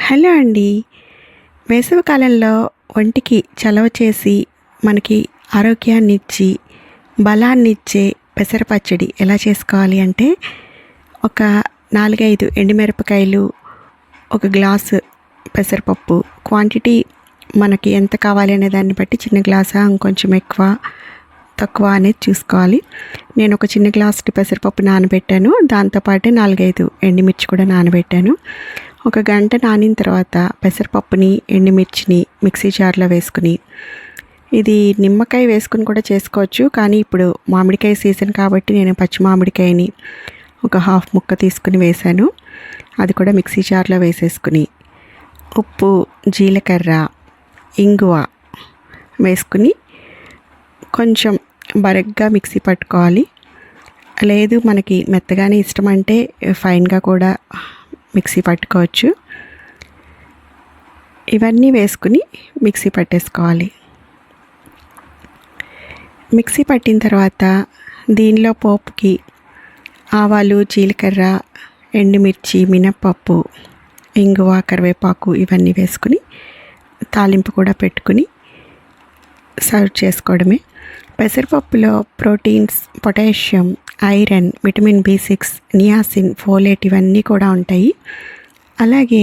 Hello అండి. వేసవికాలంలో ఒంటికి చలవ చేసి మనకి ఆరోగ్యాన్నిచ్చి బలాన్నిచ్చే పెసర పచ్చడి ఎలా చేసుకోవాలి అంటే, ఒక 4, 5 ఎండుమిరపకాయలు, ఒక గ్లాసు పెసరపప్పు, క్వాంటిటీ మనకి ఎంత కావాలి అనే దాన్ని బట్టి చిన్న గ్లాసా ఇంకొంచెం ఎక్కువ తక్కువ అనేది చూసుకోవాలి. నేను ఒక చిన్న గ్లాసు పెసరపప్పు నానబెట్టాను. దాంతోపాటు 4, 5 ఎండుమిర్చి కూడా నానబెట్టాను. ఒక గంట నానిన తర్వాత పెసరపప్పుని, ఎండుమిర్చిని మిక్సీ జార్లో వేసుకుని, ఇది నిమ్మకాయ వేసుకుని కూడా చేసుకోవచ్చు, కానీ ఇప్పుడు మామిడికాయ సీజన్ కాబట్టి నేను పచ్చి మామిడికాయని ఒక హాఫ్ ముక్క తీసుకుని వేశాను. అది కూడా మిక్సీ జార్లో వేసేసుకుని, ఉప్పు, జీలకర్ర, ఇంగువ వేసుకుని కొంచెం బరగ్గా మిక్సీ పట్టుకోవాలి. లేదు మనకి మెత్తగానే ఇష్టం అంటే ఫైన్గా కూడా మిక్సీ పట్టుకోవచ్చు. ఇవన్నీ వేసుకుని మిక్సీ పట్టేసుకోవాలి. మిక్సీ పట్టిన తర్వాత దీనిలో పోపుకి ఆవాలు, జీలకర్ర, ఎండుమిర్చి, మినప్పప్పు, ఇంగువ, కరివేపాకు ఇవన్నీ వేసుకుని తాలింపు కూడా పెట్టుకుని సర్వ్ చేసుకోవడమే. పెసరపప్పులో proteins, potassium, iron, vitamin B6, niacin, folate ఇవన్నీ కూడా ఉంటాయి. అలాగే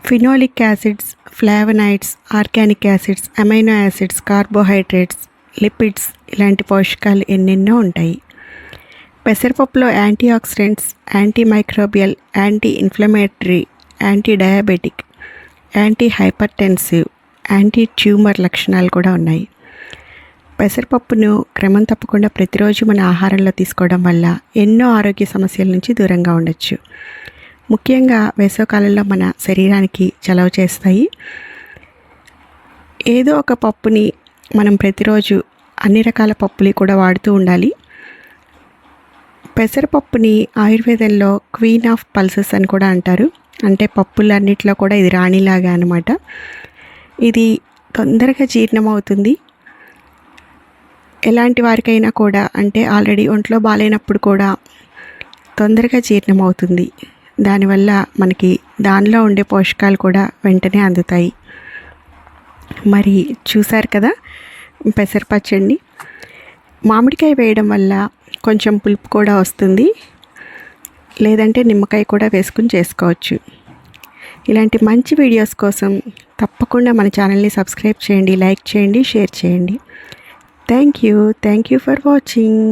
phenolic acids, flavonoids, organic acids, amino acids, carbohydrates, lipids ఇలాంటి పోషకాలు ఎన్నెన్నో ఉంటాయి. పెసరపప్పులో antioxidants, antimicrobial, anti inflammatory, antidiabetic, antihypertensive, anti tumour లక్షణాలు కూడా ఉన్నాయి. పెసరపప్పును క్రమం తప్పకుండా ప్రతిరోజు మన ఆహారంలో తీసుకోవడం వల్ల ఎన్నో ఆరోగ్య సమస్యల నుంచి దూరంగా ఉండొచ్చు. ముఖ్యంగా వేసవికాలంలో మన శరీరానికి చలవ చేస్తాయి. ఏదో ఒక పప్పుని మనం ప్రతిరోజు అన్ని రకాల పప్పులు కూడా వాడుతూ ఉండాలి. పెసరపప్పుని ఆయుర్వేదంలో క్వీన్ ఆఫ్ పల్సెస్ అని కూడా అంటారు. అంటే పప్పులన్నిట్లో కూడా ఇది రాణిలాగా అన్నమాట. ఇది తొందరగా జీర్ణమవుతుంది. ఎలాంటి వారికైనా కూడా, అంటే ఆల్రెడీ ఒంట్లో బాగాలేనప్పుడు కూడా తొందరగా జీర్ణమవుతుంది. దానివల్ల మనకి దానిలో ఉండే పోషకాలు కూడా వెంటనే అందుతాయి. మరి చూసారు కదా పెసర పచ్చడిని. మామిడికాయ వేయడం వల్ల కొంచెం పులుపు కూడా వస్తుంది, లేదంటే నిమ్మకాయ కూడా వేసుకుని చేసుకోవచ్చు. ఇలాంటి మంచి వీడియోస్ కోసం తప్పకుండా మన ఛానల్ని సబ్స్క్రైబ్ చేయండి, లైక్ చేయండి, షేర్ చేయండి. Thank you for watching.